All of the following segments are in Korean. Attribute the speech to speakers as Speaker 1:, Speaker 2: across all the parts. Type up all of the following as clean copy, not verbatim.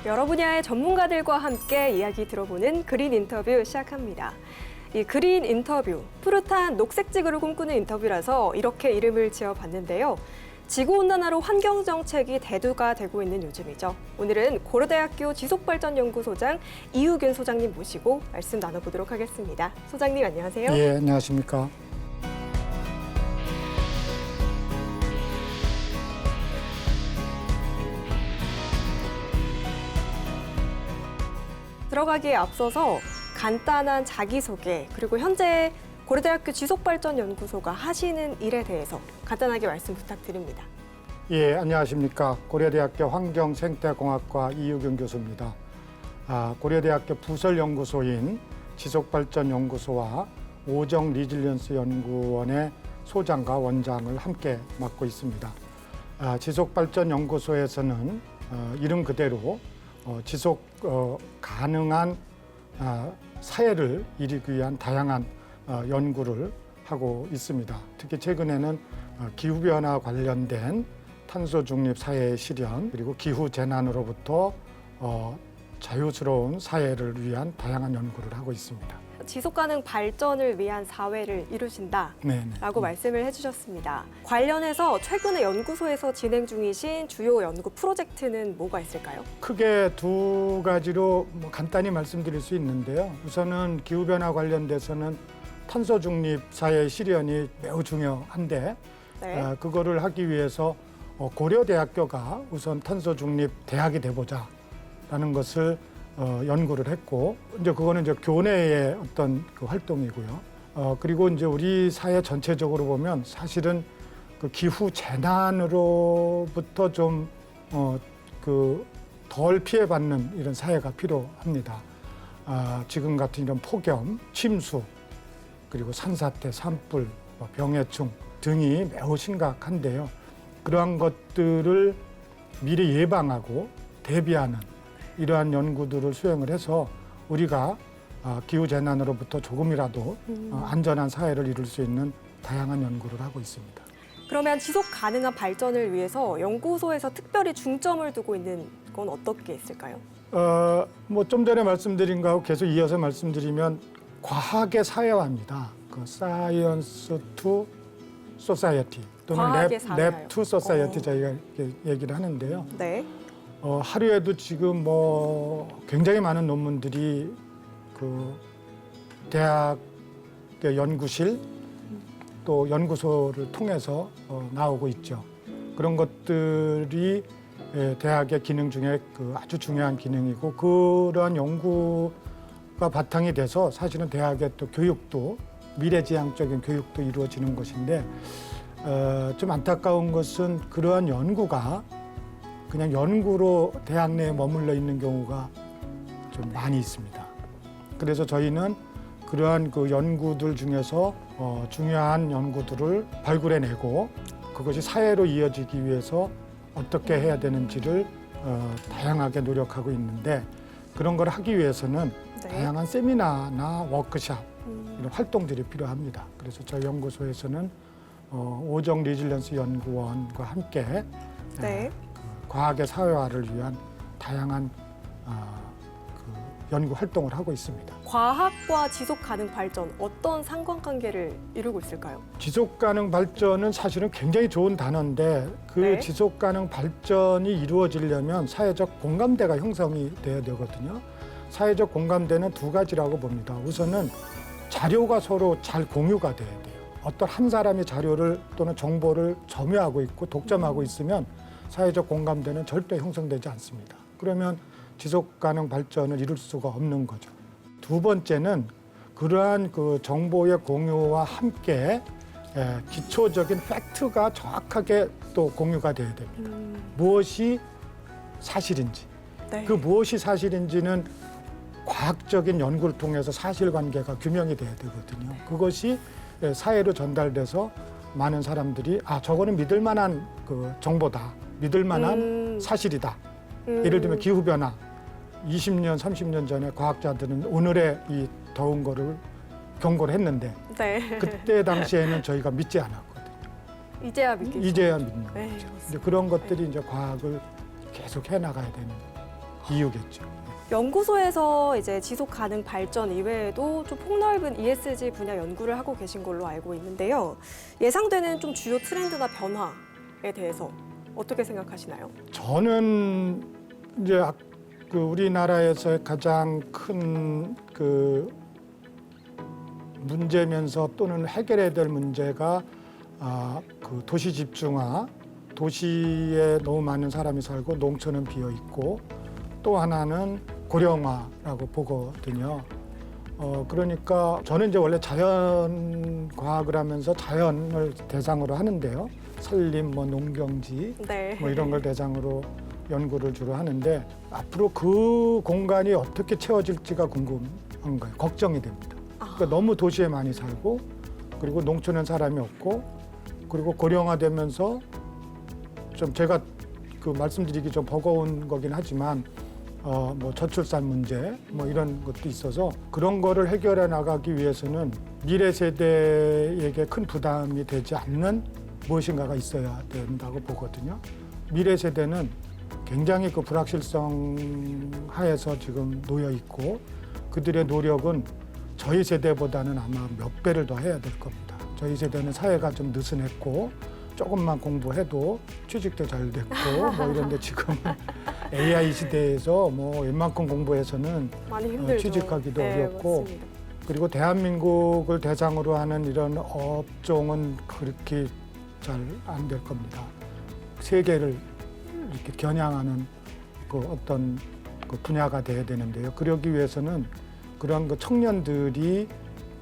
Speaker 1: 여러 분야의 전문가들과 함께 이야기 들어보는 그린 인터뷰 시작합니다. 이 그린 인터뷰, 푸릇한 녹색지구를 꿈꾸는 인터뷰라서 이렇게 이름을 지어봤는데요. 지구온난화로 환경정책이 대두가 되고 있는 요즘이죠. 오늘은 고려대학교 지속발전연구소장 이우균 소장님 모시고 말씀 나눠보도록 하겠습니다. 소장님 안녕하세요.
Speaker 2: 예, 안녕하십니까.
Speaker 1: 들어가기에 앞서서 간단한 자기소개, 그리고 현재 고려대학교 지속발전연구소가 하시는 일에 대해서 간단하게 말씀 부탁드립니다.
Speaker 2: 예, 안녕하십니까. 고려대학교 환경생태공학과 이우균 교수입니다. 고려대학교 부설연구소인 지속발전연구소와 오정 리질리언스 연구원의 소장과 원장을 함께 맡고 있습니다. 지속발전연구소에서는 이름 그대로 지속 가능한 사회를 이루기 위한 다양한 연구를 하고 있습니다. 특히 최근에는 기후변화 관련된 탄소 중립 사회의 실현, 그리고 기후 재난으로부터 자유스러운 사회를 위한 다양한 연구를 하고 있습니다.
Speaker 1: 지속가능 발전을 위한 사회를 이루신다라고 말씀을 해주셨습니다. 관련해서 최근에 연구소에서 진행 중이신 주요 연구 프로젝트는 뭐가 있을까요?
Speaker 2: 크게 두 가지로 간단히 말씀드릴 수 있는데요. 우선은 기후변화 관련돼서는 탄소 중립 사회의 실현이 매우 중요한데 그거를 하기 위해서 고려대학교가 우선 탄소 중립 대학이 돼보자라는 것을 연구를 했고, 이제 그거는 이제 교내의 어떤 그 활동이고요. 그리고 이제 우리 사회 전체적으로 보면 사실은 그 기후 재난으로부터 좀 덜 피해받는 이런 사회가 필요합니다. 지금 같은 이런 폭염, 침수, 그리고 산사태, 산불, 병해충 등이 매우 심각한데요. 그러한 것들을 미리 예방하고 대비하는 이러한 연구들을 수행을 해서 우리가 기후재난으로부터 조금이라도 안전한 사회를 이룰 수 있는 다양한 연구를 하고 있습니다.
Speaker 1: 그러면 지속 가능한 발전을 위해서 연구소에서 특별히 중점을 두고 있는 건 어떤 게 있을까요?
Speaker 2: 좀 전에 말씀드린 거하고 계속 이어서 말씀드리면 과학의 사회화입니다. 그 사이언스 투 소사이어티 또는 랩 투 소사이어티 저희가 이렇게 얘기를 하는데요.
Speaker 1: 네.
Speaker 2: 하루에도 지금 굉장히 많은 논문들이 그 대학 연구실 또 연구소를 통해서 나오고 있죠. 그런 것들이 대학의 기능 중에 그 아주 중요한 기능이고, 그러한 연구가 바탕이 돼서 사실은 대학의 또 교육도 미래지향적인 교육도 이루어지는 것인데, 좀 안타까운 것은 그러한 연구가 그냥 연구로 대학 내에 머물러 있는 경우가 좀 많이 있습니다. 그래서 저희는 그러한 그 연구들 중에서 중요한 연구들을 발굴해내고 그것이 사회로 이어지기 위해서 어떻게 해야 되는지를 다양하게 노력하고 있는데, 그런 걸 하기 위해서는 다양한 세미나나 워크숍 이런 활동들이 필요합니다. 그래서 저희 연구소에서는 오정 리질리언스 연구원과 함께 과학의 사회화를 위한 다양한 연구 활동을 하고 있습니다.
Speaker 1: 과학과 지속 가능 발전, 어떤 상관관계를 이루고 있을까요?
Speaker 2: 지속 가능 발전은 사실은 굉장히 좋은 단어인데 그 지속 가능 발전이 이루어지려면 사회적 공감대가 형성이 돼야 되거든요. 사회적 공감대는 두 가지라고 봅니다. 우선은 자료가 서로 잘 공유가 돼야 돼요. 어떤 한 사람이 자료를 또는 정보를 점유하고 있고 독점하고 있으면 사회적 공감대는 절대 형성되지 않습니다. 그러면 지속 가능 발전을 이룰 수가 없는 거죠. 두 번째는 그러한 그 정보의 공유와 함께 기초적인 팩트가 정확하게 또 공유가 돼야 됩니다. 무엇이 사실인지, 그 무엇이 사실인지는 과학적인 연구를 통해서 사실관계가 규명이 돼야 되거든요. 그것이 사회로 전달돼서 많은 사람들이 저거는 믿을 만한 그 정보다, 믿을 만한 사실이다. 예를 들면 기후변화, 20년, 30년 전에 과학자들은 오늘의 이 더운 거를 경고를 했는데 그때 당시에는 저희가 믿지 않았거든요.
Speaker 1: 이제야 믿겠죠.
Speaker 2: 이제야 믿는 거죠. 이제 그런 것들이 이제 과학을 계속 해나가야 되는 이유겠죠.
Speaker 1: 연구소에서 이제 지속 가능 발전 이외에도 좀 폭넓은 ESG 분야 연구를 하고 계신 걸로 알고 있는데요. 예상되는 좀 주요 트렌드나 변화에 대해서 어떻게 생각하시나요?
Speaker 2: 저는 이제 그 우리나라에서의 가장 큰 그 문제면서 또는 해결해야 될 문제가 그 도시 집중화, 도시에 너무 많은 사람이 살고 농촌은 비어 있고 또 하나는 고령화라고 보거든요. 그러니까 저는 이제 원래 자연과학을 하면서 자연을 대상으로 하는데요. 산림, 뭐 농경지,
Speaker 1: 네.
Speaker 2: 뭐 이런 걸 대상으로 연구를 주로 하는데 앞으로 그 공간이 어떻게 채워질지가 궁금한 거예요. 걱정이 됩니다. 그러니까 너무 도시에 많이 살고 그리고 농촌엔 사람이 없고 그리고 고령화되면서 좀 제가 그 말씀드리기 좀 버거운 거긴 하지만 뭐 저출산 문제 뭐 이런 것도 있어서 그런 거를 해결해 나가기 위해서는 미래 세대에게 큰 부담이 되지 않는 무엇인가가 있어야 된다고 보거든요. 미래 세대는 굉장히 그 불확실성 하에서 지금 놓여 있고 그들의 노력은 저희 세대보다는 아마 몇 배를 더 해야 될 겁니다. 저희 세대는 사회가 좀 느슨했고 조금만 공부해도 취직도 잘 됐고 뭐 이런데 지금 AI 시대에서 뭐 웬만큼 공부해서는
Speaker 1: 많이 힘들죠.
Speaker 2: 취직하기도
Speaker 1: 네,
Speaker 2: 어렵고
Speaker 1: 맞습니다.
Speaker 2: 그리고 대한민국을 대상으로 하는 이런 업종은 그렇게 잘 안 될 겁니다. 세계를 이렇게 겨냥하는 그 어떤 그 분야가 돼야 되는데요. 그러기 위해서는 그런 그 청년들이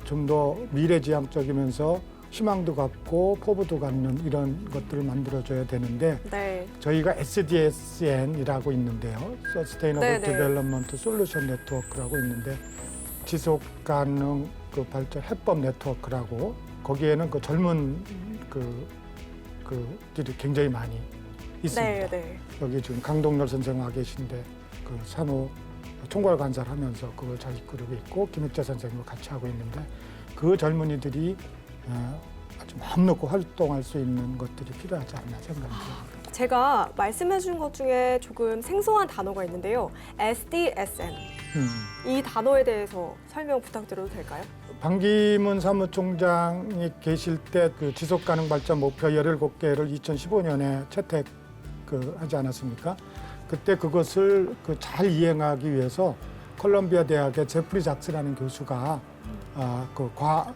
Speaker 2: 좀 더 미래지향적이면서 희망도 갖고 포부도 갖는 이런 것들을 만들어줘야 되는데
Speaker 1: 네.
Speaker 2: 저희가 SDSN이라고 있는데요. Sustainable
Speaker 1: 네네.
Speaker 2: Development Solution Network라고 있는데 지속 가능 그 발전 해법 네트워크라고 거기에는 그 젊은 그들이 굉장히 많이 있습니다.
Speaker 1: 네.
Speaker 2: 여기 지금 강동열 선생 와 계신데 그 사무 총괄 간사를 하면서 그걸 잘 이끌고 있고 김익재 선생님과 같이 하고 있는데 그 젊은이들이 아주 마음 놓고 활동할 수 있는 것들이 필요하지 않나 생각합니다.
Speaker 1: 제가 말씀해 주신 것 중에 조금 생소한 단어가 있는데요. SDSN. 이 단어에 대해서 설명 부탁드려도 될까요?
Speaker 2: 반기문 사무총장이 계실 때 그 지속가능 발전 목표 17개를 2015년에 채택 하지 않았습니까? 그때 그것을 잘 이행하기 위해서 콜롬비아 대학의 제프리 작스라는 교수가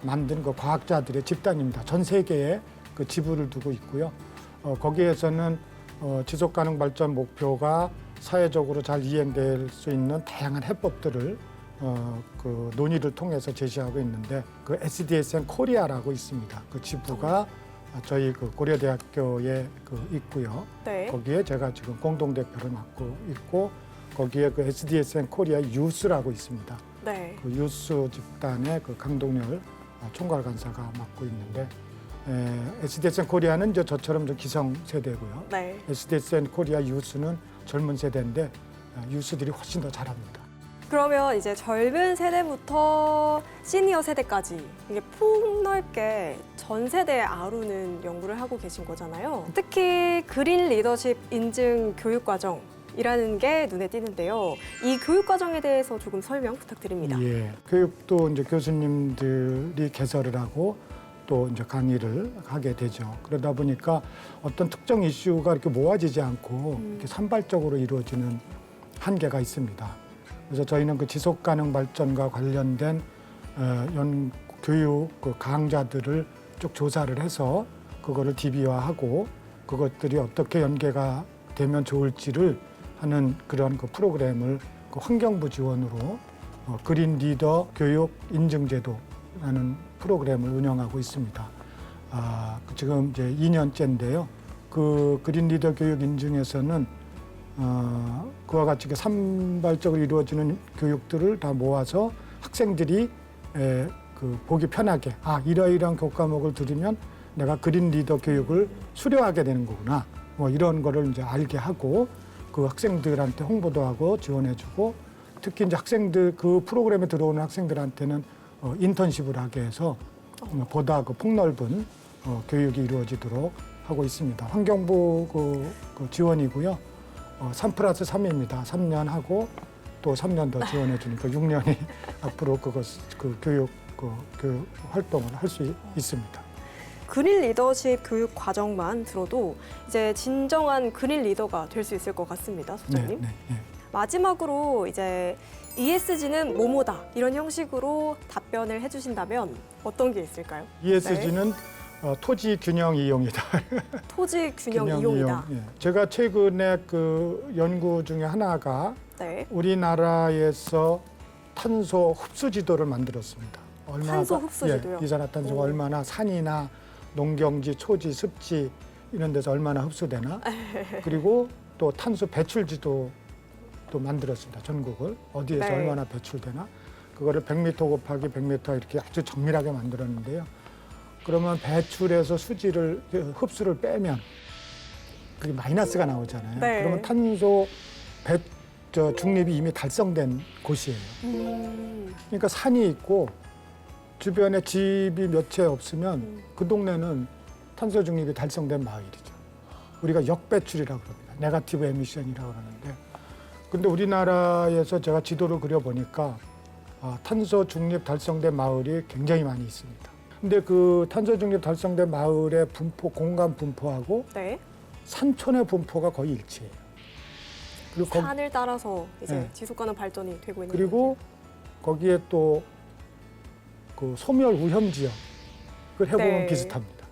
Speaker 2: 만든 그 과학자들의 집단입니다. 전 세계에 그 지부를 두고 있고요. 거기에서는 지속가능 발전 목표가 사회적으로 잘 이행될 수 있는 다양한 해법들을 그 논의를 통해서 제시하고 있는데 그 SDSN 코리아라고 있습니다. 그 지부가 저희 그 고려대학교에 있고요.
Speaker 1: 네.
Speaker 2: 거기에 제가 지금 공동대표를 맡고 있고 거기에 그 SDSN 코리아 유스라고 있습니다.
Speaker 1: 네.
Speaker 2: 그 유스 집단의 그 강동열 총괄 간사가 맡고 있는데 SDSN 코리아는 이제 저처럼 좀 기성 세대고요.
Speaker 1: 네.
Speaker 2: SDSN 코리아 유스는 젊은 세대인데 유스들이 훨씬 더 잘합니다.
Speaker 1: 그러면 이제 젊은 세대부터 시니어 세대까지 이게 폭넓게 전 세대에 아우르는 연구를 하고 계신 거잖아요. 특히 그린 리더십 인증 교육 과정이라는 게 눈에 띄는데요. 이 교육 과정에 대해서 조금 설명 부탁드립니다.
Speaker 2: 예, 교육도 이제 교수님들이 개설을 하고 또 이제 강의를 하게 되죠. 그러다 보니까 어떤 특정 이슈가 이렇게 모아지지 않고 이렇게 산발적으로 이루어지는 한계가 있습니다. 그래서 저희는 그 지속 가능 발전과 관련된 교육 강좌들을 쭉 조사를 해서 그거를 DB화하고 그것들이 어떻게 연계가 되면 좋을지를 하는 그런 그 프로그램을 그 환경부 지원으로 그린 리더 교육 인증제도라는 프로그램을 운영하고 있습니다. 지금 이제 2년째인데요. 그 그린 리더 교육 인증에서는 그와 같이 산발적으로 이루어지는 교육들을 다 모아서 학생들이 보기 편하게 이러이러한 교과목을 들으면 내가 그린 리더 교육을 수료하게 되는 거구나. 뭐 이런 거를 이제 알게 하고 그 학생들한테 홍보도 하고 지원해주고 특히 이제 학생들 그 프로그램에 들어오는 학생들한테는 인턴십을 하게 해서 보다 그 폭넓은 교육이 이루어지도록 하고 있습니다. 환경부 그 지원이고요. 3+3입니다. 3년 하고 또 3년 더 지원해 주니까 6년이 앞으로 그 교육 활동을 할 수 있습니다.
Speaker 1: 그린 리더십 교육 과정만 들어도 이제 진정한 그린 리더가 될 수 있을 것 같습니다, 소장님.
Speaker 2: 네.
Speaker 1: 마지막으로 이제 ESG는 뭐뭐다 이런 형식으로 답변을 해주신다면 어떤 게 있을까요?
Speaker 2: ESG는 토지 균형 이용이다.
Speaker 1: 토지 균형 이용이다.
Speaker 2: 예. 제가 최근에 그 연구 중에 하나가
Speaker 1: 네.
Speaker 2: 우리나라에서 탄소 흡수 지도를 만들었습니다.
Speaker 1: 탄소 흡수 지도요?
Speaker 2: 이산화탄소가 얼마나 산이나 농경지, 초지, 습지 이런 데서 얼마나 흡수되나. 그리고 또 탄소 배출 지도도 만들었습니다. 전국을 어디에서
Speaker 1: 네.
Speaker 2: 얼마나 배출되나. 그거를 100m 곱하기 100m 이렇게 아주 정밀하게 만들었는데요. 그러면 배출해서 흡수를 빼면 그게 마이너스가 나오잖아요.
Speaker 1: 네.
Speaker 2: 그러면 탄소 중립이 이미 달성된 곳이에요. 그러니까 산이 있고 주변에 집이 몇 채 없으면 그 동네는 탄소 중립이 달성된 마을이죠. 우리가 역배출이라고 그럽니다. 네거티브 에미션이라고 그러는데, 근데 우리나라에서 제가 지도를 그려보니까 탄소 중립 달성된 마을이 굉장히 많이 있습니다. 근데 그 탄소 중립 달성된 마을의 공간 분포하고
Speaker 1: 네.
Speaker 2: 산촌의 분포가 거의 일치해요. 그리고
Speaker 1: 산을 따라서 이제
Speaker 2: 네.
Speaker 1: 지속가능 발전이 되고 있는
Speaker 2: 그리고 거기에 또 그 소멸 위험 지역을 해보면
Speaker 1: 네.
Speaker 2: 비슷합니다.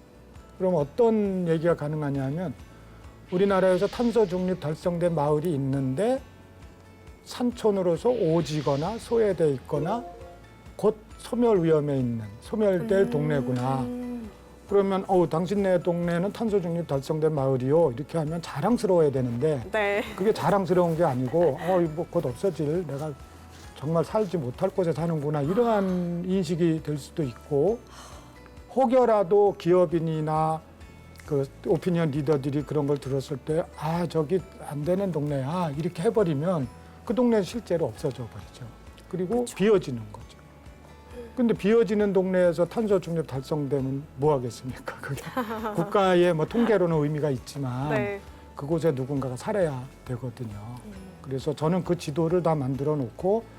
Speaker 2: 그럼 어떤 얘기가 가능하냐면 우리나라에서 탄소 중립 달성된 마을이 있는데 산촌으로서 오지거나 소외돼 있거나 곧 소멸 위험에 있는 소멸될 동네구나. 그러면 당신네 동네는 탄소 중립 달성된 마을이요. 이렇게 하면 자랑스러워야 되는데
Speaker 1: 네.
Speaker 2: 그게 자랑스러운 게 아니고 뭐 곧 없어질 내가 정말 살지 못할 곳에 사는구나 이러한 인식이 될 수도 있고 혹여라도 기업인이나 그 오피니언 리더들이 그런 걸 들었을 때 저기 안 되는 동네야 이렇게 해버리면 그 동네는 실제로 없어져 버리죠. 그리고
Speaker 1: 그쵸.
Speaker 2: 비어지는 거죠. 근데 비어지는 동네에서 탄소 중립 달성되면 뭐 하겠습니까? 그게 국가의 뭐 통계로는 의미가 있지만
Speaker 1: 네.
Speaker 2: 그곳에 누군가가 살아야 되거든요. 그래서 저는 그 지도를 다 만들어 놓고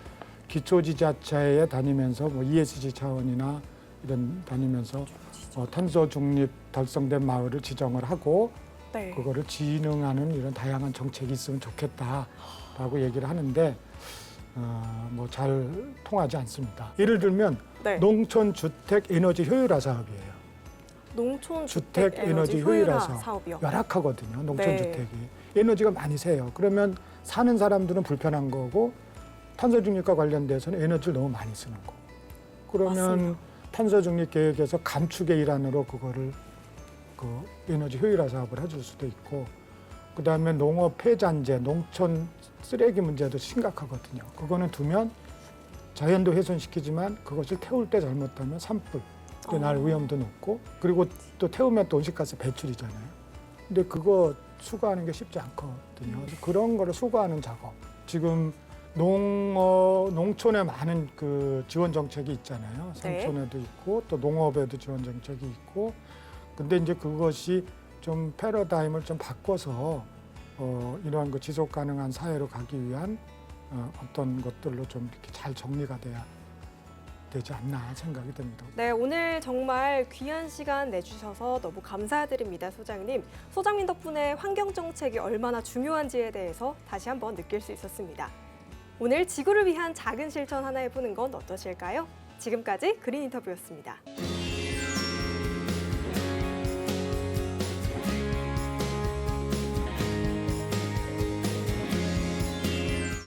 Speaker 2: 기초지자체에 다니면서 뭐 ESG 차원이나 이런 다니면서 탄소 중립 달성된 마을을 지정을 하고
Speaker 1: 네.
Speaker 2: 그거를 진흥하는 이런 다양한 정책이 있으면 좋겠다라고 얘기를 하는데 뭐 잘 통하지 않습니다. 예를 들면
Speaker 1: 네.
Speaker 2: 농촌 주택 에너지 효율화 사업이에요.
Speaker 1: 농촌
Speaker 2: 주택
Speaker 1: 주택
Speaker 2: 에너지
Speaker 1: 에너지
Speaker 2: 효율화
Speaker 1: 효율화
Speaker 2: 사업.
Speaker 1: 사업이요.
Speaker 2: 열악하거든요. 농촌
Speaker 1: 네.
Speaker 2: 주택이 에너지가 많이 새요. 그러면 사는 사람들은 불편한 거고 탄소 중립과 관련돼서는 에너지를 너무 많이 쓰는 거고. 그러면
Speaker 1: 맞습니다.
Speaker 2: 탄소 중립 계획에서 감축의 일환으로 그거를 그 에너지 효율화 사업을 해줄 수도 있고, 그 다음에 농업 폐잔재, 농촌 쓰레기 문제도 심각하거든요. 그거는 두면 자연도 훼손시키지만 그것을 태울 때 잘못하면 산불, 날 위험도 높고, 그리고 또 태우면 또 온실가스 배출이잖아요. 근데 그거 수거하는 게 쉽지 않거든요. 그래서 그런 거를 수거하는 작업. 지금 농촌에 많은 그 지원 정책이 있잖아요.
Speaker 1: 네.
Speaker 2: 산촌에도 있고 또 농업에도 지원 정책이 있고. 근데 이제 그것이 좀 패러다임을 좀 바꿔서 이러한 그 지속 가능한 사회로 가기 위한 어떤 것들로 좀 이렇게 잘 정리가 돼야 되지 않나 생각이 듭니다.
Speaker 1: 네, 오늘 정말 귀한 시간 내주셔서 너무 감사드립니다, 소장님. 소장님 덕분에 환경 정책이 얼마나 중요한지에 대해서 다시 한번 느낄 수 있었습니다. 오늘 지구를 위한 작은 실천 하나 해보는 건 어떠실까요? 지금까지 그린 인터뷰였습니다.